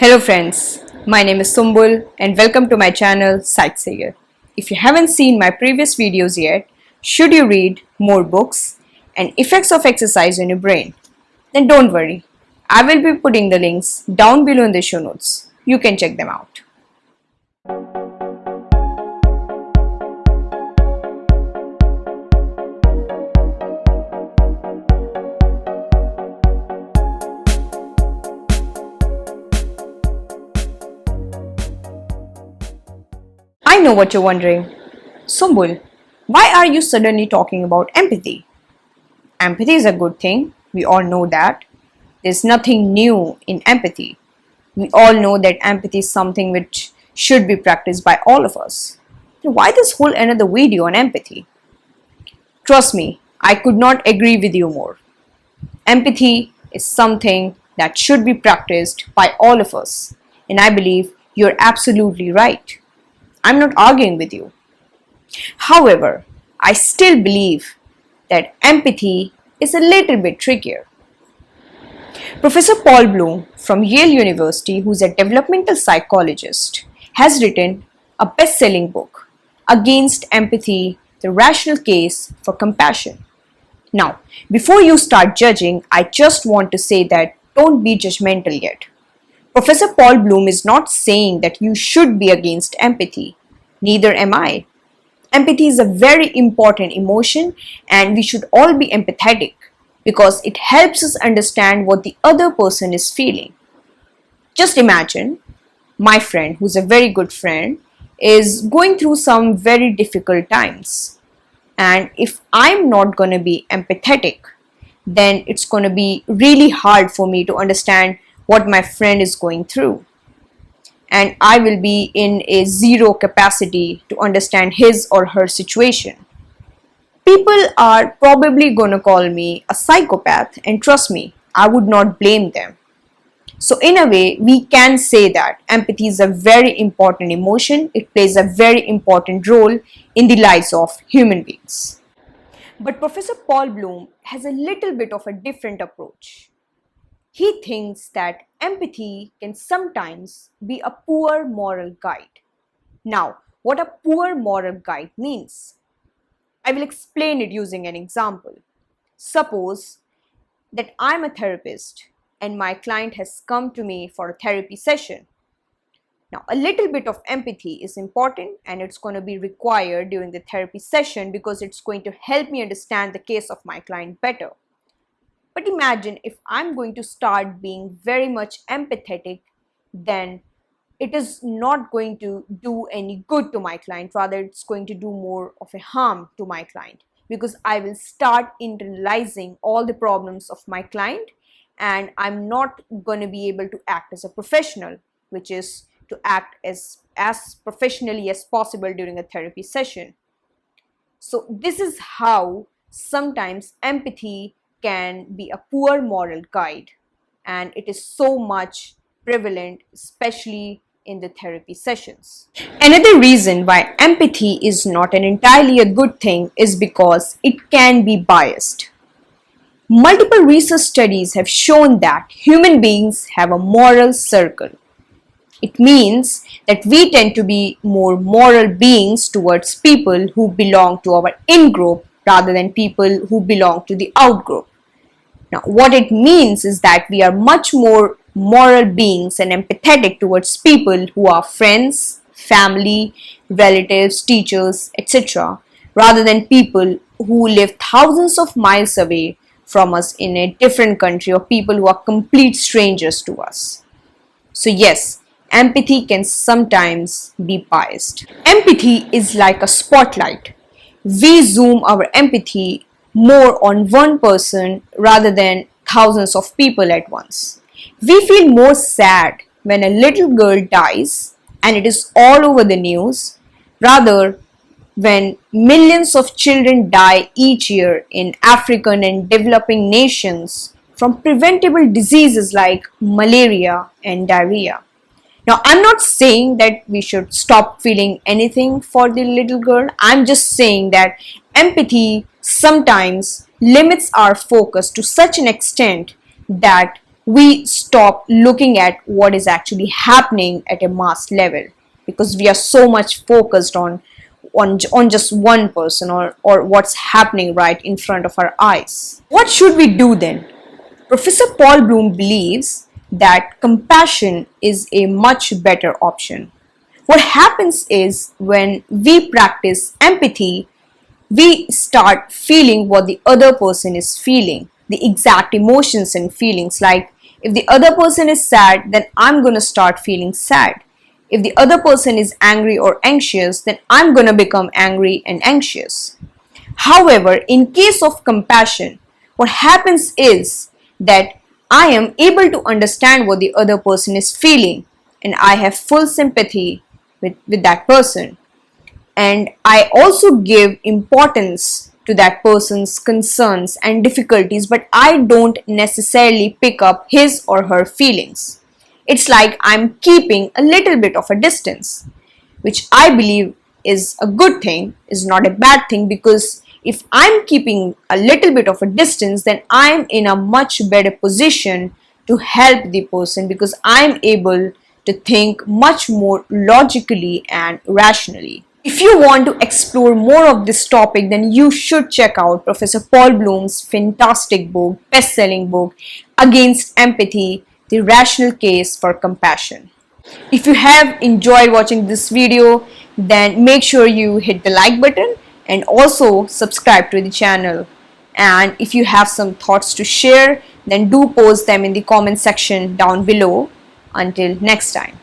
Hello friends, my name is Sumbul and welcome to my channel Psyched Syed. If you haven't seen my previous videos yet, should you read more books and effects of exercise on your brain? Then don't worry, I will be putting the links down below in the show notes. You can check them out. I know what you're wondering. Sumbul, why are you suddenly talking about empathy? Empathy is a good thing. We all know that. There's nothing new in empathy. We all know that empathy is something which should be practiced by all of us. Why this whole another video on empathy? Trust me, I could not agree with you more. Empathy is something that should be practiced by all of us. And I believe you're absolutely right. I'm not arguing with you. However, I still believe that empathy is a little bit trickier. Professor Paul Bloom from Yale University, who's a developmental psychologist, has written a best-selling book, Against Empathy, the Rational Case for Compassion. Now, before you start judging, I just want to say that don't be judgmental yet. Professor Paul Bloom is not saying that you should be against empathy. Neither am I. Empathy is a very important emotion and we should all be empathetic because it helps us understand what the other person is feeling. Just imagine my friend, who's a very good friend, is going through some very difficult times. And if I'm not going to be empathetic, then it's going to be really hard for me to understand what my friend is going through. And I will be in a zero capacity to understand his or her situation. People are probably going to call me a psychopath, and trust me, I would not blame them. So in a way, we can say that empathy is a very important emotion. It plays a very important role in the lives of human beings. But Professor Paul Bloom has a little bit of a different approach. He thinks that empathy can sometimes be a poor moral guide. Now, what a poor moral guide means? I will explain it using an example. Suppose that I'm a therapist and my client has come to me for a therapy session. Now, a little bit of empathy is important and it's going to be required during the therapy session because it's going to help me understand the case of my client better. But imagine if I'm going to start being very much empathetic, then it is not going to do any good to my client. Rather, it's going to do more of a harm to my client because I will start internalizing all the problems of my client and I'm not going to be able to act as a professional, which is to act as professionally as possible during a therapy session. So this is how sometimes empathy can be a poor moral guide, and it is so much prevalent, especially in the therapy sessions. Another reason why empathy is not an entirely a good thing is because it can be biased. Multiple research studies have shown that human beings have a moral circle. It means that we tend to be more moral beings towards people who belong to our in-group rather than people who belong to the out-group. Now, what it means is that we are much more moral beings and empathetic towards people who are friends, family, relatives, teachers, etc., rather than people who live thousands of miles away from us in a different country or people who are complete strangers to us. So yes, empathy can sometimes be biased. Empathy is like a spotlight. We zoom our empathy more on one person rather than thousands of people at once. We feel more sad when a little girl dies and it is all over the news, rather when millions of children die each year in African and developing nations from preventable diseases like malaria and diarrhea. Now, I'm not saying that we should stop feeling anything for the little girl. I'm just saying that empathy sometimes limits our focus to such an extent that we stop looking at what is actually happening at a mass level, because we are so much focused on just one person or what's happening right in front of our eyes. What should we do then? Professor Paul Bloom believes that compassion is a much better option. What happens is, when we practice empathy, we start feeling what the other person is feeling, the exact emotions and feelings. Like, if the other person is sad, then I'm going to start feeling sad. If the other person is angry or anxious, then I'm going to become angry and anxious. However, in case of compassion, what happens is that I am able to understand what the other person is feeling, and I have full sympathy with that person. And I also give importance to that person's concerns and difficulties, but I don't necessarily pick up his or her feelings. It's like I'm keeping a little bit of a distance, which I believe is a good thing, is not a bad thing, because if I'm keeping a little bit of a distance, then I'm in a much better position to help the person, because I'm able to think much more logically and rationally. If you want to explore more of this topic, then you should check out Professor Paul Bloom's fantastic book, best-selling book, Against Empathy: The Rational Case for Compassion. If you have enjoyed watching this video, then make sure you hit the like button and also subscribe to the channel. And if you have some thoughts to share, then do post them in the comment section down below. Until next time.